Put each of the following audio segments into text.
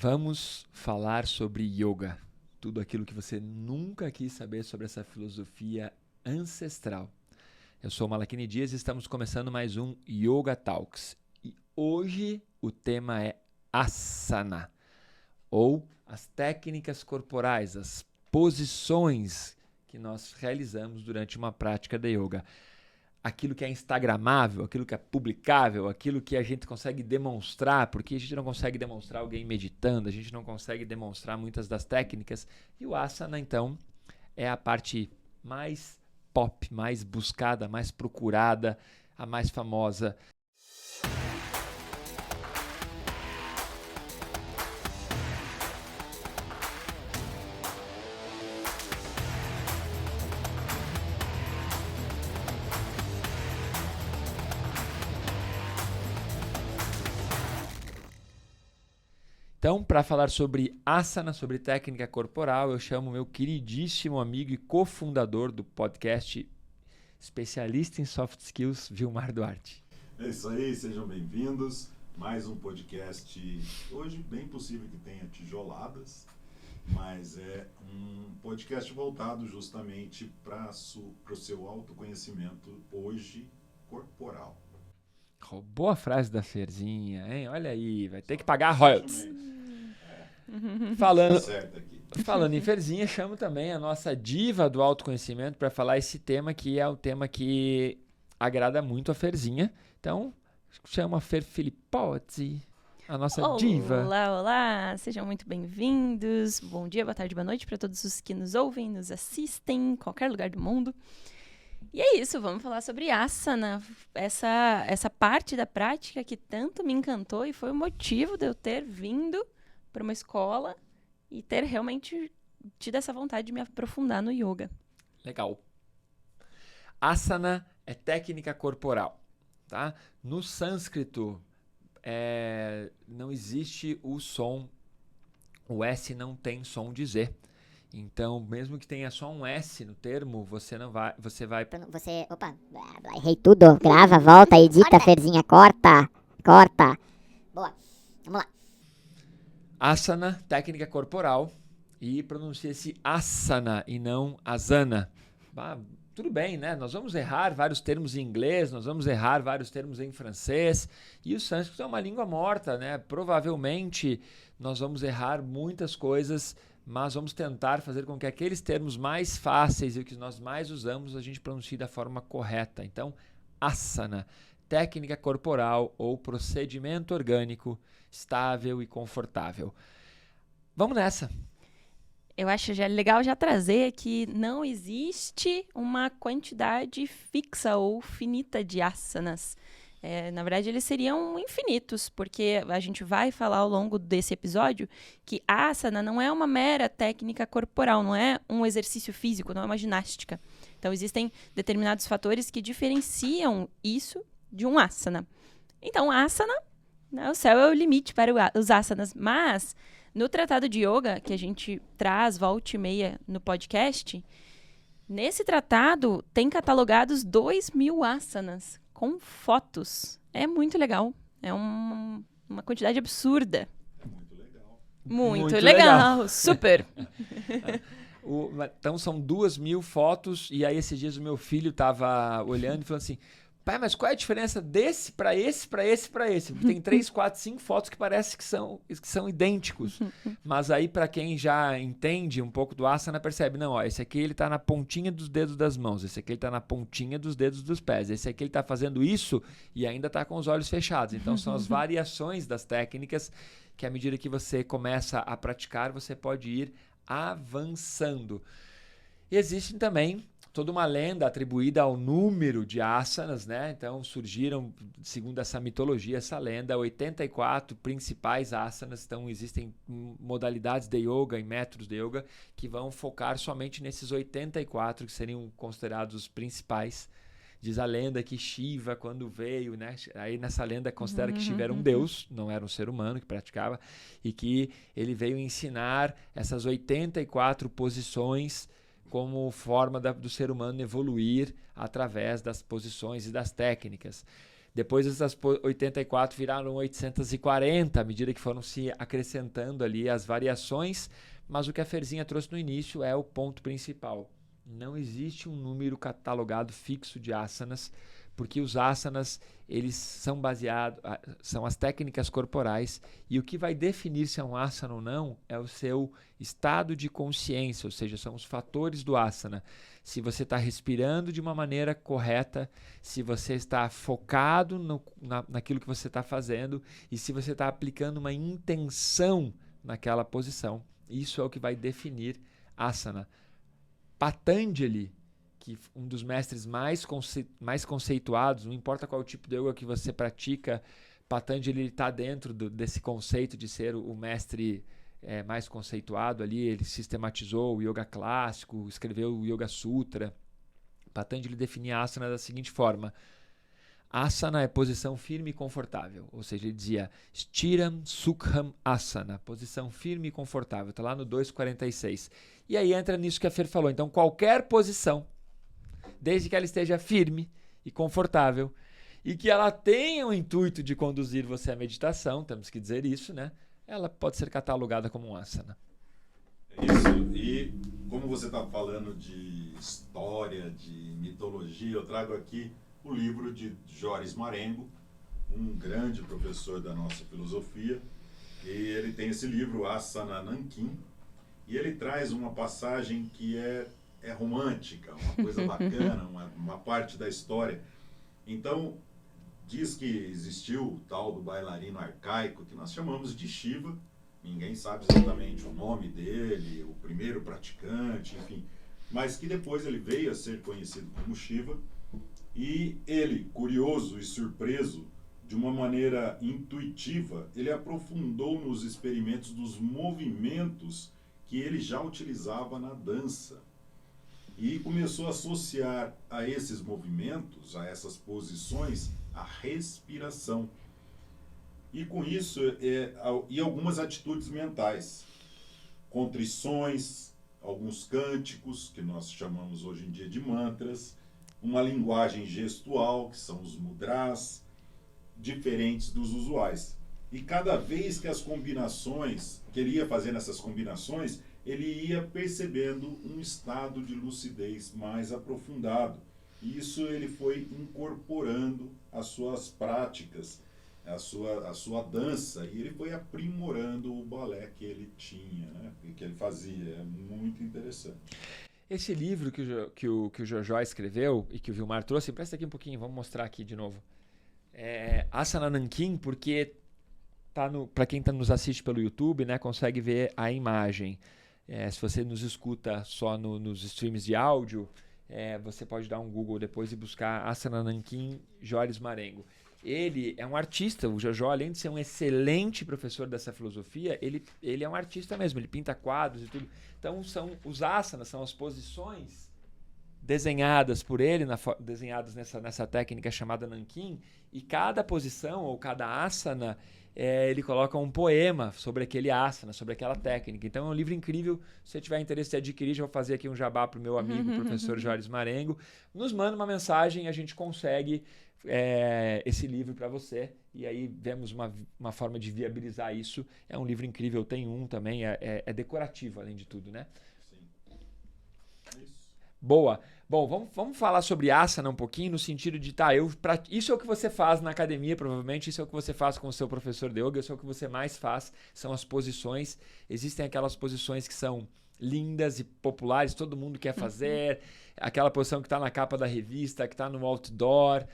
Vamos falar sobre yoga, tudo aquilo que você nunca quis saber sobre essa filosofia ancestral. Eu sou o Malakini Dias e estamos começando mais um Yoga Talks. E hoje o tema é asana, ou as técnicas corporais, as posições que nós realizamos durante uma prática de yoga. Aquilo que é instagramável, aquilo que é publicável, aquilo que a gente consegue demonstrar, porque a gente não consegue demonstrar alguém meditando, a gente não consegue demonstrar muitas das técnicas. E o asana, então, é a parte mais pop, mais buscada, mais procurada, a mais famosa. Então, para falar sobre asana, sobre técnica corporal, eu chamo meu queridíssimo amigo e cofundador do podcast, especialista em soft skills, Vilmar Duarte. É isso aí, sejam bem-vindos. Mais um podcast, hoje bem possível que tenha tijoladas, mas é um podcast voltado justamente para o seu autoconhecimento hoje corporal. Oh, boa frase da Ferzinha, hein? Olha aí, vai ter que pagar royalties. Falando em Ferzinha, chamo também a nossa diva do autoconhecimento para falar esse tema que é o tema que agrada muito a Ferzinha. Então, chamo a Fer Filippotti, a nossa diva. Olá, sejam muito bem-vindos. Bom dia, boa tarde, boa noite para todos os que nos ouvem, nos assistem em qualquer lugar do mundo. E é isso, vamos falar sobre asana, essa parte da prática que tanto me encantou e foi o motivo de eu ter vindo para uma escola e ter realmente tido essa vontade de me aprofundar no yoga. Legal. Asana é técnica corporal, tá? No sânscrito, não existe o som, o S não tem som de Z. Então, mesmo que tenha só um S no termo, você vai... Opa, errei tudo. Grava, volta, edita, Ferzinha, corta. Boa, vamos lá. Asana, técnica corporal, e pronuncia-se asana e não asana. Tudo bem, né? Nós vamos errar vários termos em inglês, nós vamos errar vários termos em francês, e o sânscrito é uma língua morta, né? Provavelmente nós vamos errar muitas coisas, mas vamos tentar fazer com que aqueles termos mais fáceis e que nós mais usamos, a gente pronuncie da forma correta. Então, asana, técnica corporal ou procedimento orgânico, estável e confortável. Vamos nessa! Eu acho legal já trazer que não existe uma quantidade fixa ou finita de asanas. Na verdade, eles seriam infinitos, porque a gente vai falar ao longo desse episódio que asana não é uma mera técnica corporal, não é um exercício físico, não é uma ginástica. Então, existem determinados fatores que diferenciam isso de um asana. Então, asana, né, o céu é o limite para os asanas, mas no tratado de yoga, que a gente traz volta e meia no podcast, nesse tratado tem catalogados 2.000 asanas com fotos. É muito legal. É uma quantidade absurda. Muito legal. Super. Então são 2.000 fotos, e aí esses dias o meu filho estava olhando e falou assim: pai, mas qual é a diferença desse para esse, para esse, para esse? Tem 3, 4, 5 fotos que parece que são idênticos. Mas aí, para quem já entende um pouco do asana, percebe, não, ó, esse aqui ele está na pontinha dos dedos das mãos, esse aqui ele está na pontinha dos dedos dos pés, esse aqui ele está fazendo isso e ainda está com os olhos fechados. Então, são as variações das técnicas que, à medida que você começa a praticar, você pode ir avançando. E existem também toda uma lenda atribuída ao número de asanas, né? Então surgiram, segundo essa mitologia, essa lenda, 84 principais asanas. Então existem modalidades de yoga e métodos de yoga que vão focar somente nesses 84 que seriam considerados os principais. Diz a lenda que Shiva, quando veio, né? Aí nessa lenda considera que Shiva era um deus, não era um ser humano que praticava, e que ele veio ensinar essas 84 posições como forma do ser humano evoluir através das posições e das técnicas. Depois essas 84 viraram 840, à medida que foram se acrescentando ali as variações, mas o que a Ferzinha trouxe no início é o ponto principal. Não existe um número catalogado fixo de asanas, porque os asanas, eles são baseados, são as técnicas corporais, e o que vai definir se é um asana ou não é o seu estado de consciência, ou seja, são os fatores do asana. Se você está respirando de uma maneira correta, se você está focado naquilo que você está fazendo e se você está aplicando uma intenção naquela posição. Isso é o que vai definir asana. Patanjali, que um dos mestres mais conceituados, não importa qual tipo de yoga que você pratica, Patanjali está dentro desse conceito de ser o mestre mais conceituado ali. Ele sistematizou o yoga clássico, escreveu o Yoga Sutra. Patanjali definia asana da seguinte forma: asana é posição firme e confortável, ou seja, ele dizia Stiram Sukham Asana, posição firme e confortável, está lá no 246. E aí entra nisso que a Fer falou, então qualquer posição, desde que ela esteja firme e confortável e que ela tenha o intuito de conduzir você à meditação, temos que dizer isso, né? Ela pode ser catalogada como um asana. Isso, e como você está falando de história, de mitologia, eu trago aqui o livro de Joris Marengo, um grande professor da nossa filosofia, e ele tem esse livro, Asana Nankin, e ele traz uma passagem que é romântica, uma coisa bacana, uma parte da história. Então, diz que existiu o tal do bailarino arcaico, que nós chamamos de Shiva, ninguém sabe exatamente o nome dele, o primeiro praticante, enfim, mas que depois ele veio a ser conhecido como Shiva, e ele, curioso e surpreso, de uma maneira intuitiva, ele aprofundou nos experimentos dos movimentos que ele já utilizava na dança. E começou a associar a esses movimentos, a essas posições, a respiração. E com isso, e algumas atitudes mentais, contrições, alguns cânticos, que nós chamamos hoje em dia de mantras, uma linguagem gestual, que são os mudras, diferentes dos usuais. E cada vez que as combinações, que ele ia fazendo essas combinações, ele ia percebendo um estado de lucidez mais aprofundado. E isso ele foi incorporando às suas práticas, à sua dança, e ele foi aprimorando o balé que ele tinha, né? Que ele fazia. É muito interessante. Esse livro que o Jojó escreveu e que o Vilmar trouxe, presta aqui um pouquinho, vamos mostrar aqui de novo. Asana Nankin, porque para quem nos assiste pelo YouTube, né, consegue ver a imagem. Se você nos escuta só nos streams de áudio, você pode dar um Google depois e buscar Asana Nankin, Joris Marengo. Ele é um artista, o Jojó, além de ser um excelente professor dessa filosofia, ele é um artista mesmo, ele pinta quadros e tudo. Então, os asanas são as posições desenhadas por ele, desenhadas nessa técnica chamada Nankin, e cada posição ou cada asana, ele coloca um poema sobre aquele asana, sobre aquela técnica. Então é um livro incrível. Se você tiver interesse em adquirir, já vou fazer aqui um jabá para o meu amigo, professor Joris Marengo. Nos manda uma mensagem, a gente consegue esse livro para você. E aí vemos uma forma de viabilizar isso. É um livro incrível, tem um também, é decorativo além de tudo, né? Sim. Isso. Boa. Bom, vamos falar sobre asana um pouquinho, no sentido de, isso é o que você faz na academia, provavelmente, isso é o que você faz com o seu professor de yoga, isso é o que você mais faz, são as posições. Existem aquelas posições que são lindas e populares, todo mundo quer fazer, aquela posição que está na capa da revista, que está no outdoor,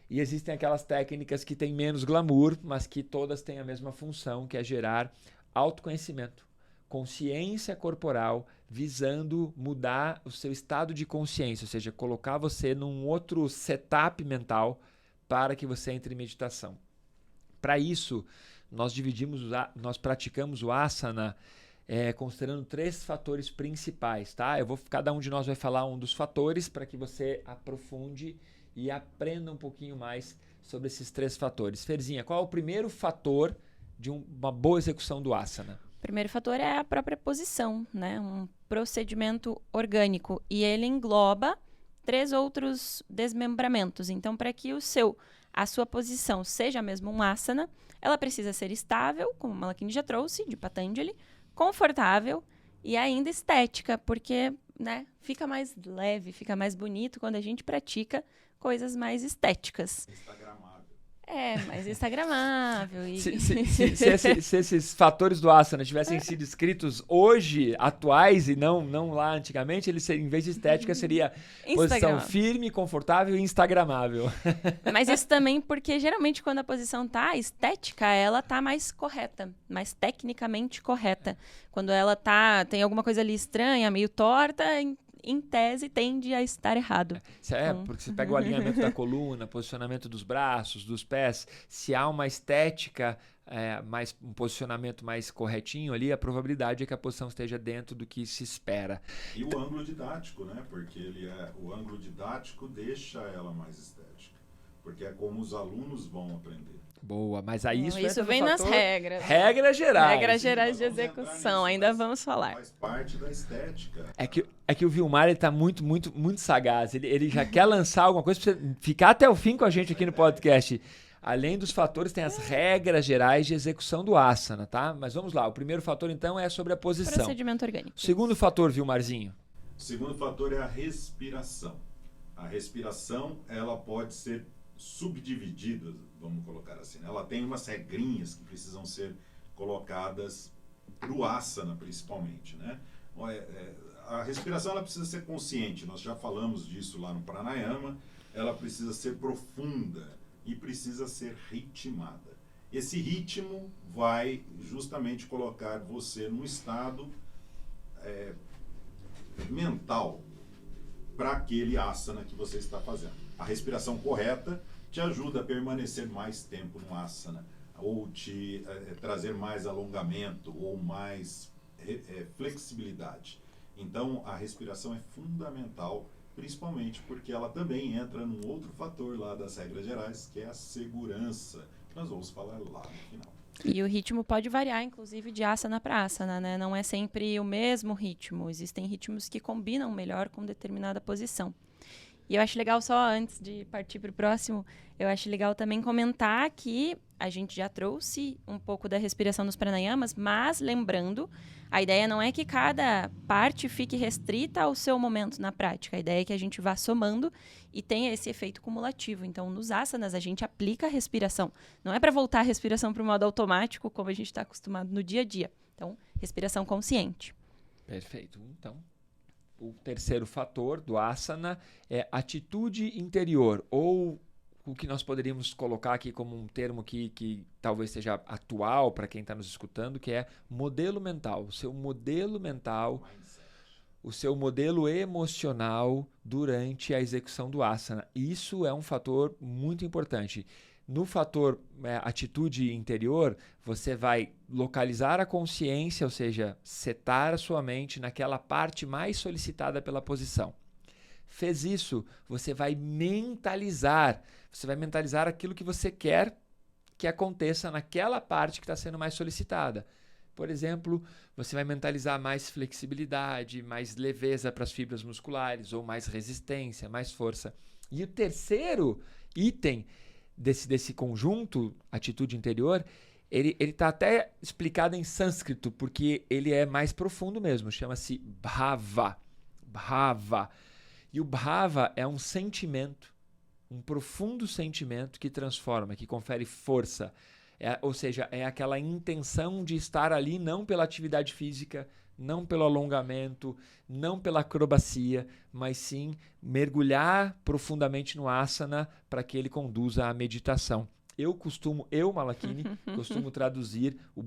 e existem aquelas técnicas que têm menos glamour, mas que todas têm a mesma função, que é gerar autoconhecimento. Consciência corporal, visando mudar o seu estado de consciência, ou seja, colocar você num outro setup mental para que você entre em meditação. Para isso, nós praticamos o asana considerando 3 fatores principais, tá? Cada um de nós vai falar um dos fatores para que você aprofunde e aprenda um pouquinho mais sobre esses 3 fatores. Ferzinha, qual é o primeiro fator de uma boa execução do asana? O primeiro fator é a própria posição, né? Um procedimento orgânico. E ele engloba 3 outros desmembramentos. Então, para que o seu a sua posição seja mesmo um asana, ela precisa ser estável, como o Malakini já trouxe, de Patanjali, confortável e ainda estética, porque, né, fica mais leve, fica mais bonito quando a gente pratica coisas mais estéticas. Instagramável. Mais instagramável. E... Se esses fatores do asana tivessem sido escritos hoje, atuais, e não lá antigamente, eles seriam, em vez de estética, seria posição firme, confortável e instagramável. Mas isso também porque, geralmente, quando a posição tá estética, ela tá mais correta, mais tecnicamente correta. Quando ela tem alguma coisa ali estranha, meio torta, em tese, tende a estar errado. Porque você pega o alinhamento da coluna, posicionamento dos braços, dos pés. Se há uma estética, um posicionamento mais corretinho ali, a probabilidade é que a posição esteja dentro do que se espera. E o ângulo didático, né? Porque o ângulo didático deixa ela mais estética. Porque é como os alunos vão aprender. Boa, mas aí isso vem nas regras. Regras gerais. Regras gerais de execução, ainda vamos falar. Faz parte da estética. É que o Vilmar, ele tá muito, muito, muito sagaz. Ele já quer lançar alguma coisa para você ficar até o fim com a gente aqui no podcast. Além dos fatores, tem as regras gerais de execução do asana, tá? Mas vamos lá. O primeiro fator, então, é sobre a posição. Procedimento orgânico. O segundo fator, Vilmarzinho. O segundo fator é a respiração. A respiração, ela pode ser subdividida, vamos colocar assim. Ela tem umas regrinhas que precisam ser colocadas para o asana, principalmente, né? A respiração, ela precisa ser consciente. Nós já falamos disso lá no Pranayama. Ela precisa ser profunda e precisa ser ritmada. Esse ritmo vai justamente colocar você num estado mental para aquele asana que você está fazendo. A respiração correta te ajuda a permanecer mais tempo no asana, ou te trazer mais alongamento, ou mais flexibilidade. Então, a respiração é fundamental, principalmente porque ela também entra num outro fator lá das regras gerais, que é a segurança, que nós vamos falar lá no final. E o ritmo pode variar, inclusive, de asana para asana, né? Não é sempre o mesmo ritmo. Existem ritmos que combinam melhor com determinada posição. E eu acho legal, só antes de partir para o próximo, eu acho legal também comentar que a gente já trouxe um pouco da respiração nos pranayamas, mas lembrando, a ideia não é que cada parte fique restrita ao seu momento na prática. A ideia é que a gente vá somando e tenha esse efeito cumulativo. Então, nos asanas, a gente aplica a respiração. Não é para voltar a respiração para o modo automático, como a gente está acostumado no dia a dia. Então, respiração consciente. Perfeito. Então, o terceiro fator do asana é atitude interior, ou o que nós poderíamos colocar aqui como um termo que talvez seja atual para quem está nos escutando, que é modelo mental. O seu modelo mental, o seu modelo emocional durante a execução do asana. Isso é um fator muito importante. No fator atitude interior, você vai localizar a consciência, ou seja, setar a sua mente naquela parte mais solicitada pela posição. Fez isso, você vai mentalizar aquilo que você quer que aconteça naquela parte que está sendo mais solicitada. Por exemplo, você vai mentalizar mais flexibilidade, mais leveza para as fibras musculares, ou mais resistência, mais força. E o terceiro item desse conjunto, atitude interior, ele está até explicado em sânscrito, porque ele é mais profundo mesmo, chama-se bhava. Bhava. E o bhava é um sentimento, um profundo sentimento que transforma, que confere força. Ou seja, é aquela intenção de estar ali não pela atividade física, não pelo alongamento, não pela acrobacia, mas sim mergulhar profundamente no asana para que ele conduza à meditação. Eu, Malakini, costumo traduzir o